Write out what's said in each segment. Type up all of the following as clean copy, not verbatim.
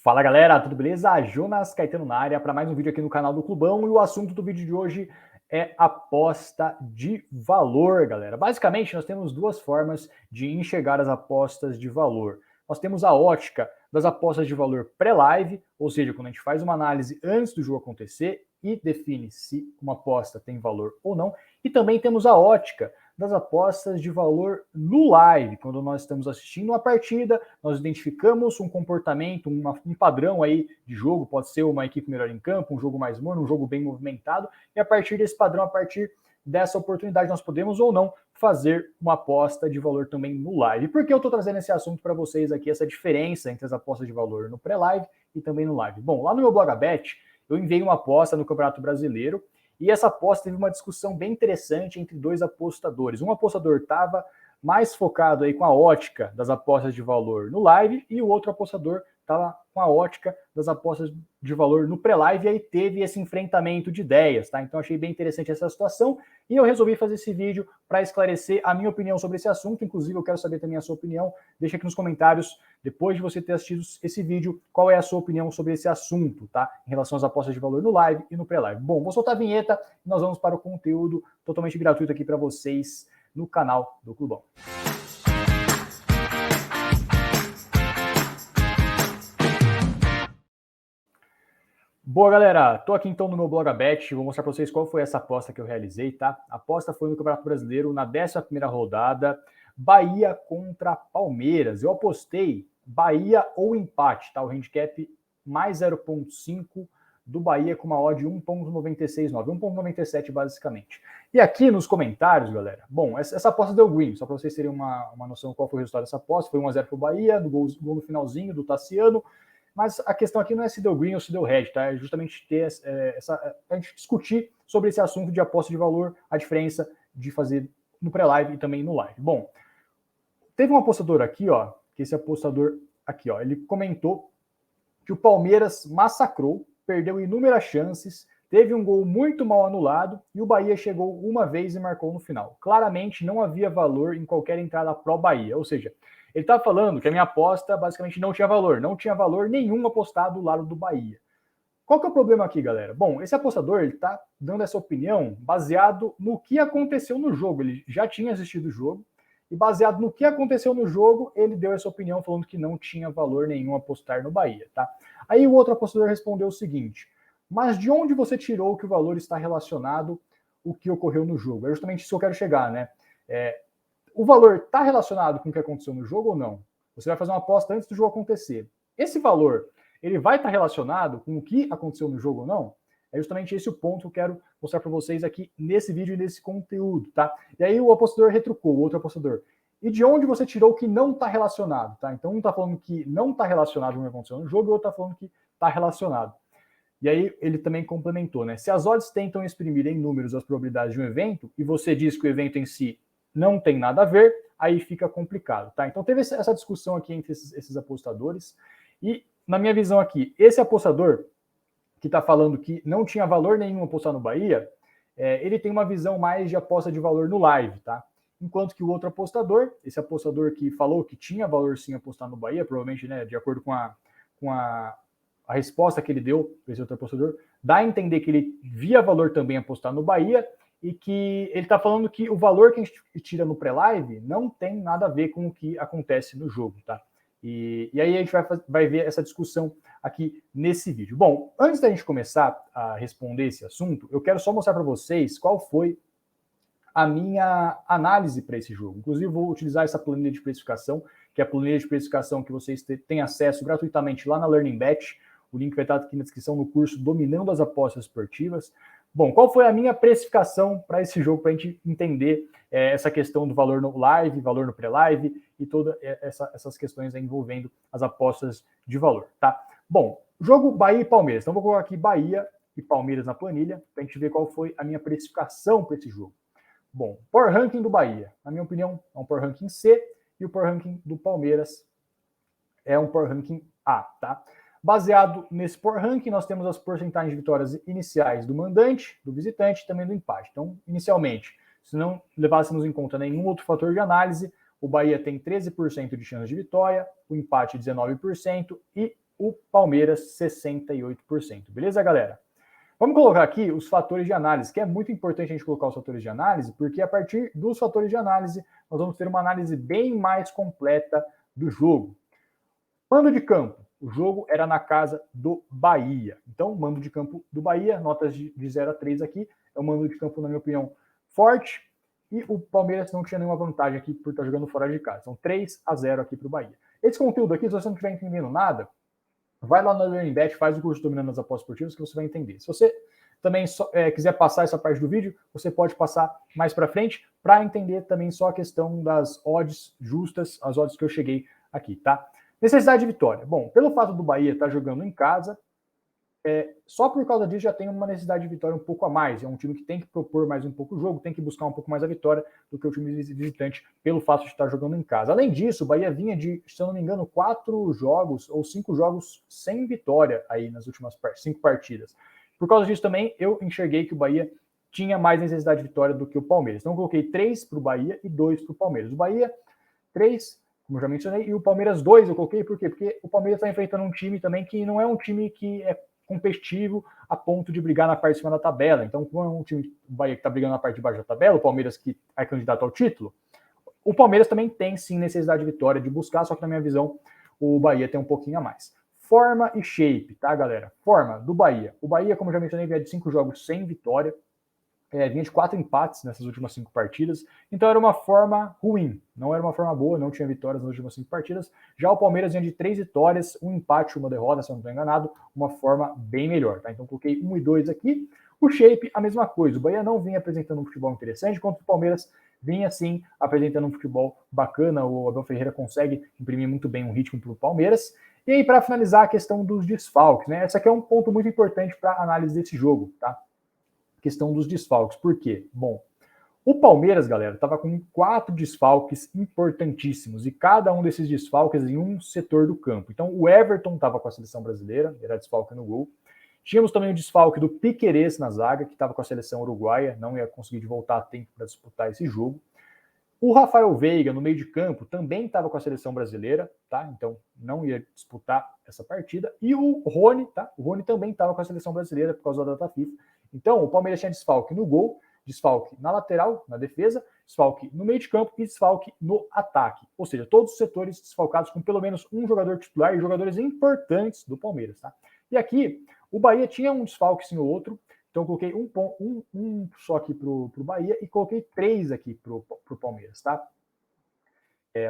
Fala galera, tudo beleza? Jonas Caetano na área para mais um vídeo aqui no canal do Clubão e o assunto do vídeo de hoje é aposta de valor, galera. Basicamente, nós temos duas formas de enxergar as apostas de valor. Nós temos a ótica das apostas de valor pré-live, ou seja, quando a gente faz uma análise antes do jogo acontecer e define se uma aposta tem valor ou não, e também temos a ótica das apostas de valor no live, quando nós estamos assistindo uma partida, nós identificamos um comportamento, um padrão aí de jogo, pode ser uma equipe melhor em campo, um jogo mais morno, um jogo bem movimentado, e a partir desse padrão, a partir dessa oportunidade, nós podemos ou não fazer uma aposta de valor também no live. Por que eu estou trazendo esse assunto para vocês aqui, essa diferença entre as apostas de valor no pré-live e também no live? Bom, lá no meu Blogabet, eu enviei uma aposta no Campeonato Brasileiro, e essa aposta teve uma discussão bem interessante entre dois apostadores. Um apostador estava mais focado aí com a ótica das apostas de valor no live e o outro apostador estava com a ótica das apostas de valor no pré-live, e aí teve esse enfrentamento de ideias, tá? Então achei bem interessante essa situação e eu resolvi fazer esse vídeo para esclarecer a minha opinião sobre esse assunto. Inclusive eu quero saber também a sua opinião. Deixa aqui nos comentários, depois de você ter assistido esse vídeo, qual é a sua opinião sobre esse assunto, tá? Em relação às apostas de valor no live e no pré-live. Bom, vou soltar a vinheta e nós vamos para o conteúdo totalmente gratuito aqui para vocês no canal do Clubão. Boa, galera, tô aqui então no meu Blogabet, vou mostrar para vocês qual foi essa aposta que eu realizei, tá? A aposta foi no Campeonato Brasileiro, na 11ª rodada, Bahia contra Palmeiras. Eu apostei Bahia ou empate, tá? O handicap mais 0,5 do Bahia com uma odd de 1,969, 1,97 basicamente. E aqui nos comentários, galera, bom, essa aposta deu green, só para vocês terem uma noção qual foi o resultado dessa aposta. Foi 1-0 pro Bahia, no gol no finalzinho do Tassiano. Mas a questão aqui não é se deu green ou se deu red, tá? É justamente ter a gente discutir sobre esse assunto de aposta de valor, a diferença de fazer no pré-live e também no live. Bom, teve um apostador aqui, ó, que esse apostador aqui, ó, ele comentou que o Palmeiras massacrou, perdeu inúmeras chances, teve um gol muito mal anulado e o Bahia chegou uma vez e marcou no final. Claramente não havia valor em qualquer entrada pró-Bahia, ou seja, ele está falando que a minha aposta basicamente não tinha valor nenhum apostado do lado do Bahia. Qual que é o problema aqui, galera? Bom, esse apostador está dando essa opinião baseado no que aconteceu no jogo. Ele já tinha assistido o jogo e baseado no que aconteceu no jogo, ele deu essa opinião falando que não tinha valor nenhum apostar no Bahia, tá? Aí o outro apostador respondeu o seguinte: mas de onde você tirou que o valor está relacionado ao que ocorreu no jogo? É justamente isso que eu quero chegar, né? O valor está relacionado com o que aconteceu no jogo ou não? Você vai fazer uma aposta antes do jogo acontecer. Esse valor, ele vai estar relacionado com o que aconteceu no jogo ou não? É justamente esse o ponto que eu quero mostrar para vocês aqui nesse vídeo e nesse conteúdo, tá? E aí o apostador retrucou, o outro apostador. E de onde você tirou que não está relacionado, tá? Então um está falando que não está relacionado com o que aconteceu no jogo e o outro está falando que está relacionado. E aí ele também complementou, né? Se as odds tentam exprimir em números as probabilidades de um evento e você diz que o evento em si não tem nada a ver, aí fica complicado, tá? Então teve essa discussão aqui entre esses apostadores e, na minha visão aqui, esse apostador que está falando que não tinha valor nenhum apostar no Bahia, ele tem uma visão mais de aposta de valor no live, tá? Enquanto que o outro apostador, esse apostador que falou que tinha valor sim apostar no Bahia, provavelmente, né, de acordo com a resposta que ele deu para esse outro apostador, dá a entender que ele via valor também apostar no Bahia, e que ele está falando que o valor que a gente tira no pré-live não tem nada a ver com o que acontece no jogo, tá? E aí a gente vai ver essa discussão aqui nesse vídeo. Bom, antes da gente começar a responder esse assunto, eu quero só mostrar para vocês qual foi a minha análise para esse jogo. Inclusive, vou utilizar essa planilha de precificação, que é a planilha de precificação que vocês têm acesso gratuitamente lá na Learning Bet. O link vai estar aqui na descrição no curso Dominando as Apostas Esportivas. Bom, qual foi a minha precificação para esse jogo, para a gente entender essa questão do valor no live, valor no pré-live e todas essas questões envolvendo as apostas de valor, tá? Bom, jogo Bahia e Palmeiras. Então, vou colocar aqui Bahia e Palmeiras na planilha, para a gente ver qual foi a minha precificação para esse jogo. Bom, Power Ranking do Bahia, na minha opinião, é um Power Ranking C, e o Power Ranking do Palmeiras é um Power Ranking A, tá? Baseado nesse Power Ranking, nós temos as porcentagens de vitórias iniciais do mandante, do visitante e também do empate. Então, inicialmente, se não levássemos em conta nenhum outro fator de análise, o Bahia tem 13% de chance de vitória, o empate 19% e o Palmeiras 68%. Beleza, galera? Vamos colocar aqui os fatores de análise, que é muito importante a gente colocar os fatores de análise, porque a partir dos fatores de análise, nós vamos ter uma análise bem mais completa do jogo. Mando de campo. O jogo era na casa do Bahia. Então, mando de campo do Bahia, notas de 0 a 3 aqui. É um mando de campo, na minha opinião, forte. E o Palmeiras não tinha nenhuma vantagem aqui por estar jogando fora de casa. Então, 3 a 0 aqui para o Bahia. Esse conteúdo aqui, se você não estiver entendendo nada, vai lá no LearningBet, faz o curso Dominando as Apostas Esportivas que você vai entender. Se você também quiser passar essa parte do vídeo, você pode passar mais para frente para entender também só a questão das odds justas, as odds que eu cheguei aqui, tá? Necessidade de vitória. Bom, pelo fato do Bahia estar jogando em casa, só por causa disso já tem uma necessidade de vitória um pouco a mais. É um time que tem que propor mais um pouco o jogo, tem que buscar um pouco mais a vitória do que o time visitante, pelo fato de estar jogando em casa. Além disso, o Bahia vinha de, se eu não me engano, 4 jogos ou 5 jogos sem vitória aí nas últimas 5 partidas. Por causa disso também, eu enxerguei que o Bahia tinha mais necessidade de vitória do que o Palmeiras. Então eu coloquei 3 para o Bahia e 2 para o Palmeiras. O Bahia, 3, como eu já mencionei, e o Palmeiras 2 eu coloquei, por quê? Porque o Palmeiras está enfrentando um time também que não é um time que é competitivo a ponto de brigar na parte de cima da tabela. Então, como é um time do Bahia que está brigando na parte de baixo da tabela, o Palmeiras que é candidato ao título, o Palmeiras também tem sim necessidade de vitória, de buscar, só que na minha visão o Bahia tem um pouquinho a mais. Forma e shape, tá, galera? Forma do Bahia. O Bahia, como eu já mencionei, vinha de 5 jogos sem vitória, vinha de 4 empates nessas últimas 5 partidas, então era uma forma ruim, não era uma forma boa, não tinha vitórias nas últimas 5 partidas. Já o Palmeiras vinha de 3 vitórias, 1 empate, 1 derrota, se eu não estou enganado, uma forma bem melhor, tá? Então coloquei 1 e 2 aqui. O shape, a mesma coisa, o Bahia não vinha apresentando um futebol interessante, enquanto o Palmeiras vinha sim apresentando um futebol bacana. O Abel Ferreira consegue imprimir muito bem um ritmo para o Palmeiras. E aí, para finalizar, a questão dos desfalques, né? Essa aqui é um ponto muito importante para a análise desse jogo, tá? Questão dos desfalques. Por quê? Bom, o Palmeiras, galera, estava com 4 desfalques importantíssimos, e cada um desses desfalques em um setor do campo. Então, o Everton estava com a seleção brasileira, era desfalque no gol. Tínhamos também o desfalque do Piquerez na zaga, que estava com a seleção uruguaia, não ia conseguir voltar a tempo para disputar esse jogo. O Rafael Veiga, no meio de campo, também estava com a seleção brasileira, tá? Então não ia disputar essa partida. E o Rony, tá? O Rony também estava com a seleção brasileira por causa da data FIFA. Então o Palmeiras tinha desfalque no gol, desfalque na lateral, na defesa, desfalque no meio de campo e desfalque no ataque. Ou seja, todos os setores desfalcados com pelo menos um jogador titular e jogadores importantes do Palmeiras, tá? E aqui, o Bahia tinha um desfalque sim ou outro. Então eu coloquei um só aqui para o Bahia e coloquei 3 aqui para o Palmeiras, tá?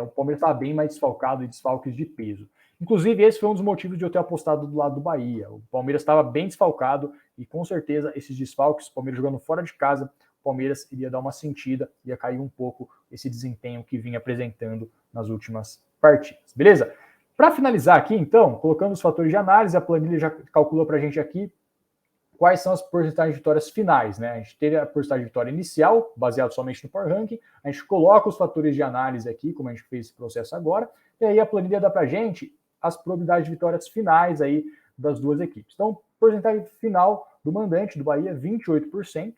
O Palmeiras estava bem mais desfalcado e desfalques de peso. Inclusive, esse foi um dos motivos de eu ter apostado do lado do Bahia. O Palmeiras estava bem desfalcado e com certeza esses desfalques, o Palmeiras jogando fora de casa, o Palmeiras iria dar uma sentida, ia cair um pouco esse desempenho que vinha apresentando nas últimas partidas. Beleza? Para finalizar aqui, então, colocando os fatores de análise, a planilha já calcula para a gente aqui quais são as porcentagens de vitórias finais, né? A gente teria a porcentagem de vitória inicial, baseado somente no Power Ranking, a gente coloca os fatores de análise aqui, como a gente fez esse processo agora, e aí a planilha dá para a gente as probabilidades de vitórias finais aí das duas equipes. Então, porcentagem final do mandante, do Bahia, 28%,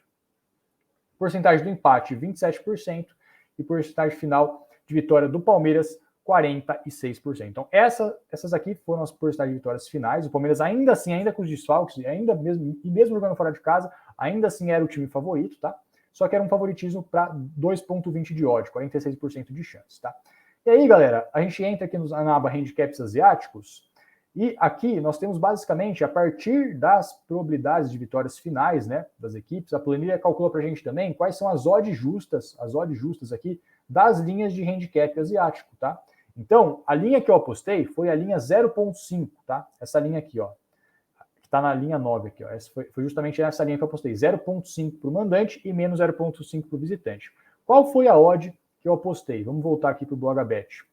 porcentagem do empate, 27%, e porcentagem final de vitória do Palmeiras, 46%. Então, essas aqui foram as porcentagens de vitórias finais. O Palmeiras, ainda assim, ainda com os desfalques, mesmo jogando fora de casa, ainda assim era o time favorito, tá? Só que era um favoritismo para 2,20 de odd, 46% de chance, tá? E aí, galera, a gente entra aqui na aba Handicaps Asiáticos, e aqui nós temos basicamente, a partir das probabilidades de vitórias finais, né, das equipes, a planilha calcula para a gente também quais são as odds justas aqui das linhas de handicap asiático, tá? Então, a linha que eu apostei foi a linha 0,5, tá? Essa linha aqui, ó, que está na linha 9 aqui, ó. Essa foi justamente essa linha que eu apostei, 0,5 para o mandante e menos 0,5 para o visitante. Qual foi a odd que eu apostei? Vamos voltar aqui para o Blogabet.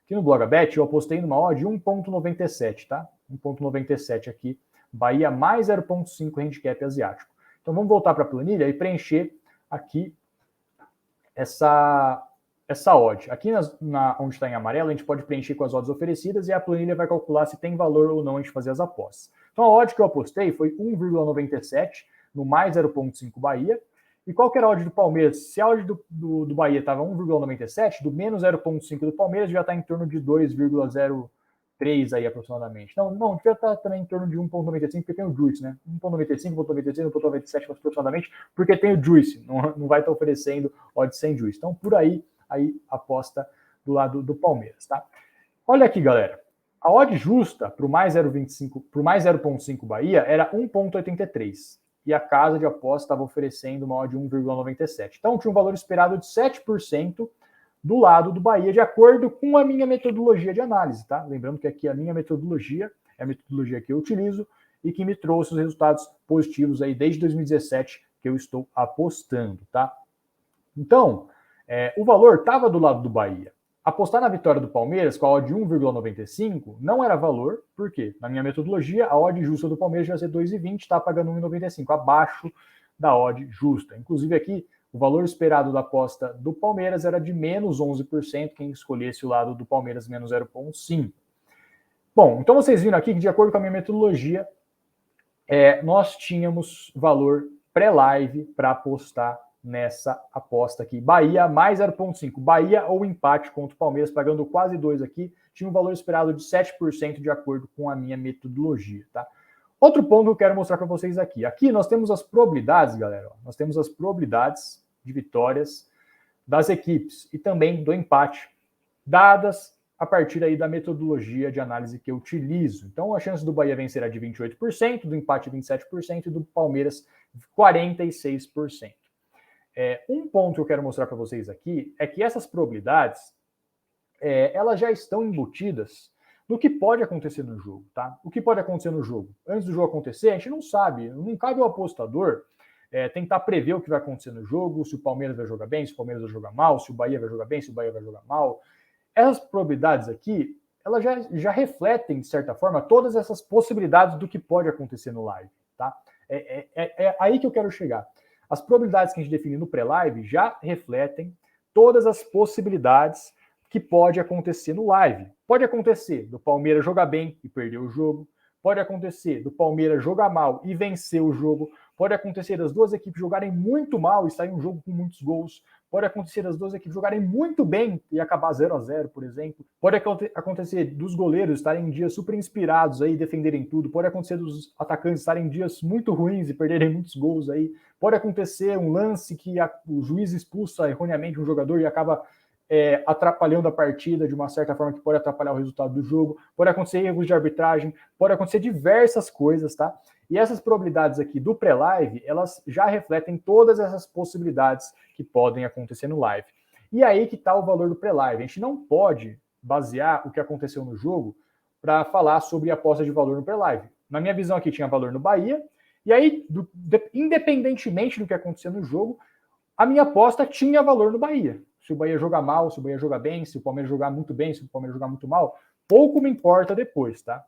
Aqui no Blogabet eu apostei numa odd de 1,97, tá? 1,97 aqui, Bahia mais 0,5 handicap asiático. Então vamos voltar para a planilha e preencher aqui essa odd. Aqui onde está em amarelo, a gente pode preencher com as odds oferecidas e a planilha vai calcular se tem valor ou não a gente fazer as apostas. Então a odd que eu apostei foi 1,97 no mais 0,5 Bahia. E qual que era a odd do Palmeiras? Se a odd do Bahia estava 1,97, do menos 0,5 do Palmeiras já está em torno de 2,0, 1,93 aí aproximadamente. Não, devia estar também em torno de 1,95, porque tem o Juice, né? 1,95, 1,96, 1,97 aproximadamente, porque tem o Juice, não vai estar oferecendo odd sem Juice. Então, por aí aposta do lado do Palmeiras, tá? Olha aqui, galera. A odd justa para o mais 0,25, para o mais 0,5 Bahia era 1,83. E a casa de aposta estava oferecendo uma odd de 1,97. Então tinha um valor esperado de 7% do lado do Bahia, de acordo com a minha metodologia de análise, tá? Lembrando que aqui a minha metodologia é a metodologia que eu utilizo e que me trouxe os resultados positivos aí desde 2017 que eu estou apostando, tá? Então, o valor estava do lado do Bahia. Apostar na vitória do Palmeiras com a odd de 1,95 não era valor, por quê? Na minha metodologia, a odd justa do Palmeiras já ia ser 2,20, está pagando 1,95, abaixo da odd justa. Inclusive aqui, o valor esperado da aposta do Palmeiras era de menos 11%, quem escolhesse o lado do Palmeiras, menos 0,5. Bom, então vocês viram aqui que, de acordo com a minha metodologia, nós tínhamos valor pré-live para apostar nessa aposta aqui. Bahia mais 0,5. Bahia ou empate contra o Palmeiras, pagando quase 2 aqui, tinha um valor esperado de 7% de acordo com a minha metodologia, tá? Outro ponto que eu quero mostrar para vocês aqui. Aqui nós temos as probabilidades, galera. Nós temos as probabilidades de vitórias das equipes e também do empate, dadas a partir aí da metodologia de análise que eu utilizo. Então, a chance do Bahia vencer é de 28%, do empate 27% e do Palmeiras 46%. Um ponto que eu quero mostrar para vocês aqui é que essas probabilidades, elas já estão embutidas no que pode acontecer no jogo, tá? O que pode acontecer no jogo? Antes do jogo acontecer, a gente não sabe, não cabe ao apostador tentar prever o que vai acontecer no jogo, se o Palmeiras vai jogar bem, se o Palmeiras vai jogar mal, se o Bahia vai jogar bem, se o Bahia vai jogar mal. Essas probabilidades aqui, elas já refletem, de certa forma, todas essas possibilidades do que pode acontecer no live, tá? É aí que eu quero chegar. As probabilidades que a gente define no pré-live já refletem todas as possibilidades que pode acontecer no live. Pode acontecer do Palmeiras jogar bem e perder o jogo. Pode acontecer do Palmeiras jogar mal e vencer o jogo. Pode acontecer das duas equipes jogarem muito mal e sair um jogo com muitos gols. Pode acontecer das duas equipes jogarem muito bem e acabar 0-0, por exemplo. Pode acontecer dos goleiros estarem em dias super inspirados aí, defenderem tudo. Pode acontecer dos atacantes estarem em dias muito ruins e perderem muitos gols aí. Pode acontecer um lance que o juiz expulsa erroneamente um jogador e acaba atrapalhando a partida de uma certa forma que pode atrapalhar o resultado do jogo. Pode acontecer erros de arbitragem. Pode acontecer diversas coisas, tá? E essas probabilidades aqui do pré-live, elas já refletem todas essas possibilidades que podem acontecer no live. E aí que está o valor do pré-live. A gente não pode basear o que aconteceu no jogo para falar sobre a aposta de valor no pré-live. Na minha visão aqui tinha valor no Bahia, e aí, independentemente do que aconteceu no jogo, a minha aposta tinha valor no Bahia. Se o Bahia jogar mal, se o Bahia jogar bem, se o Palmeiras jogar muito bem, se o Palmeiras jogar muito mal, pouco me importa depois, tá?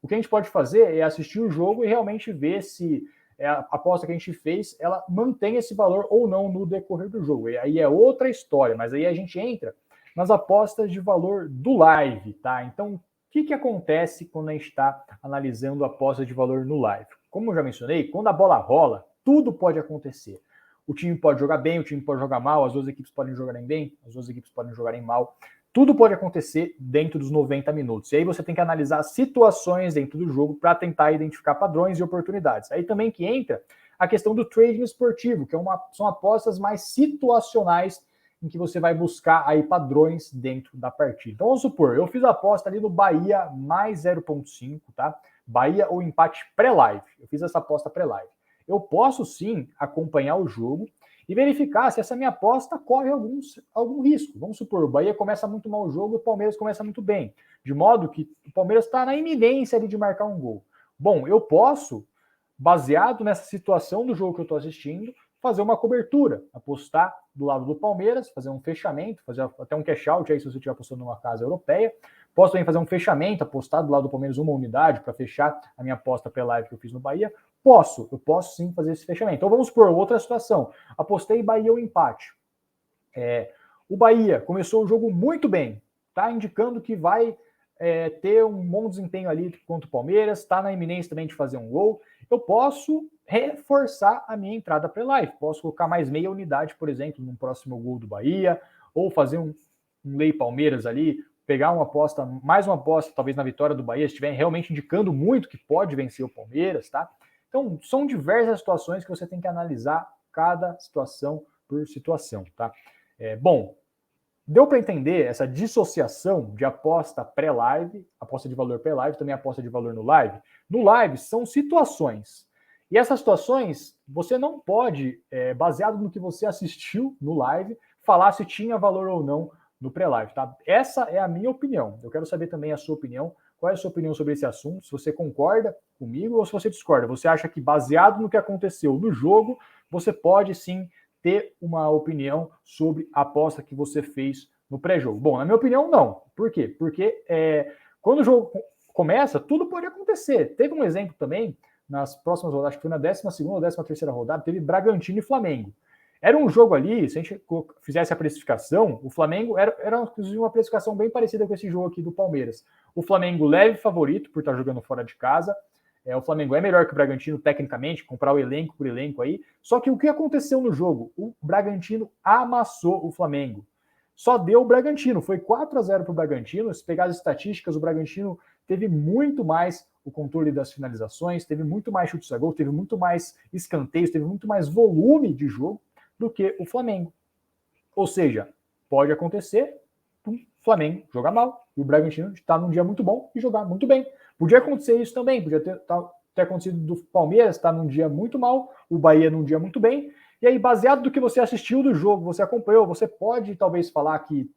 O que a gente pode fazer é assistir o jogo e realmente ver se a aposta que a gente fez, ela mantém esse valor ou não no decorrer do jogo. E aí é outra história, mas aí a gente entra nas apostas de valor do live, tá? Então, o que acontece quando a gente está analisando apostas de valor no live? Como eu já mencionei, quando a bola rola, tudo pode acontecer. O time pode jogar bem, o time pode jogar mal, as duas equipes podem jogarem bem, as duas equipes podem jogarem mal. Tudo pode acontecer dentro dos 90 minutos. E aí você tem que analisar situações dentro do jogo para tentar identificar padrões e oportunidades. Aí também que entra a questão do trading esportivo, que são apostas mais situacionais em que você vai buscar aí padrões dentro da partida. Então vamos supor, eu fiz a aposta ali no Bahia mais 0,5, tá? Bahia ou empate pré-live. Eu fiz essa aposta pré-live. Eu posso sim acompanhar o jogo e verificar se essa minha aposta corre algum risco. Vamos supor, o Bahia começa muito mal o jogo e o Palmeiras começa muito bem, de modo que o Palmeiras está na iminência ali de marcar um gol. Bom, eu posso, baseado nessa situação do jogo que eu estou assistindo, fazer uma cobertura, apostar do lado do Palmeiras, fazer um fechamento, fazer até um cash out aí se você estiver apostando numa casa europeia. Posso também fazer um fechamento, apostar do lado do Palmeiras uma unidade para fechar a minha aposta pré-live que eu fiz no Bahia. Eu posso sim fazer esse fechamento. Então vamos por outra situação. Apostei Bahia ou empate. O Bahia começou o jogo muito bem, está indicando que vai ter um bom desempenho ali contra o Palmeiras, está na iminência também de fazer um gol. Eu posso reforçar a minha entrada pré-live. Posso colocar mais meia unidade, por exemplo, no próximo gol do Bahia, ou fazer um lei Palmeiras ali pegar uma aposta, mais uma aposta, talvez na vitória do Bahia, se estiver realmente indicando muito que pode vencer o Palmeiras, tá? Então, são diversas situações que você tem que analisar cada situação por situação, tá? Bom, deu para entender essa dissociação de aposta pré-live, aposta de valor pré-live, também aposta de valor no live? No live são situações. E essas situações, você não pode, baseado no que você assistiu no live, falar se tinha valor ou não no pré-live, tá? Essa é a minha opinião. Eu quero saber também a sua opinião. Qual é a sua opinião sobre esse assunto? Se você concorda comigo ou se você discorda. Você acha que, baseado no que aconteceu no jogo, você pode sim ter uma opinião sobre a aposta que você fez no pré-jogo? Bom, na minha opinião, não. Por quê? Porque quando o jogo começa, tudo pode acontecer. Teve um exemplo também, nas próximas rodadas, acho que foi na 12ª ou 13ª rodada, teve Bragantino e Flamengo. Era um jogo ali, se a gente fizesse a precificação, o Flamengo era inclusive uma precificação bem parecida com esse jogo aqui do Palmeiras. O Flamengo leve favorito por estar jogando fora de casa. O Flamengo é melhor que o Bragantino tecnicamente, comprar o elenco por elenco aí. Só que o que aconteceu no jogo? O Bragantino amassou o Flamengo. Só deu o Bragantino, foi 4-0 para o Bragantino. Se pegar as estatísticas, o Bragantino teve muito mais o controle das finalizações, teve muito mais chutes a gol, teve muito mais escanteios, teve muito mais volume de jogo do que o Flamengo. Ou seja, pode acontecer o Flamengo jogar mal e o Bragantino estar num dia muito bom e jogar muito bem. Podia acontecer isso também, podia ter acontecido do Palmeiras estar num dia muito mal, o Bahia num dia muito bem. E aí, baseado do que você assistiu do jogo, você acompanhou, você pode talvez falar que,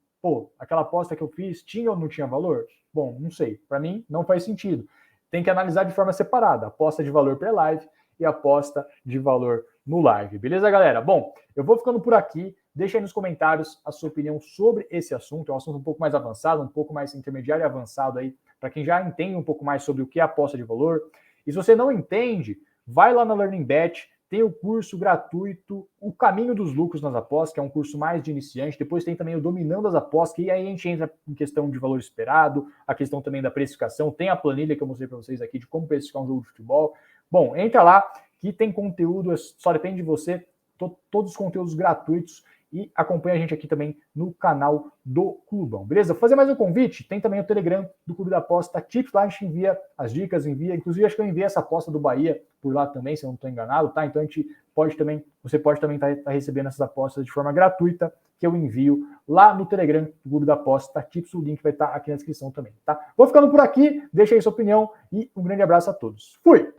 aquela aposta que eu fiz tinha ou não tinha valor? Bom, não sei. Para mim, não faz sentido. Tem que analisar de forma separada. Aposta de valor pré-live e aposta de valor no live. Beleza, galera? Bom, eu vou ficando por aqui. Deixa aí nos comentários a sua opinião sobre esse assunto. É um assunto um pouco mais avançado, um pouco mais intermediário e avançado aí, para quem já entende um pouco mais sobre o que é aposta de valor. E se você não entende, vai lá na Learning Bet, tem o curso gratuito, O Caminho dos Lucros nas Apostas, que é um curso mais de iniciante. Depois tem também o Dominando as Apostas, que aí a gente entra em questão de valor esperado, a questão também da precificação. Tem a planilha que eu mostrei para vocês aqui de como precificar um jogo de futebol. Bom, entra lá que tem conteúdo, só depende de você, todos os conteúdos gratuitos, e acompanha a gente aqui também no canal do Clubão, beleza? Vou fazer mais um convite, tem também o Telegram do Clube da Aposta, Tips, lá a gente envia as dicas, inclusive acho que eu enviei essa aposta do Bahia por lá também, se eu não estou enganado, tá? Então você pode também estar recebendo essas apostas de forma gratuita, que eu envio lá no Telegram do Clube da Aposta, Tips, o link vai estar aqui na descrição também, tá? Vou ficando por aqui, deixa aí sua opinião e um grande abraço a todos. Fui!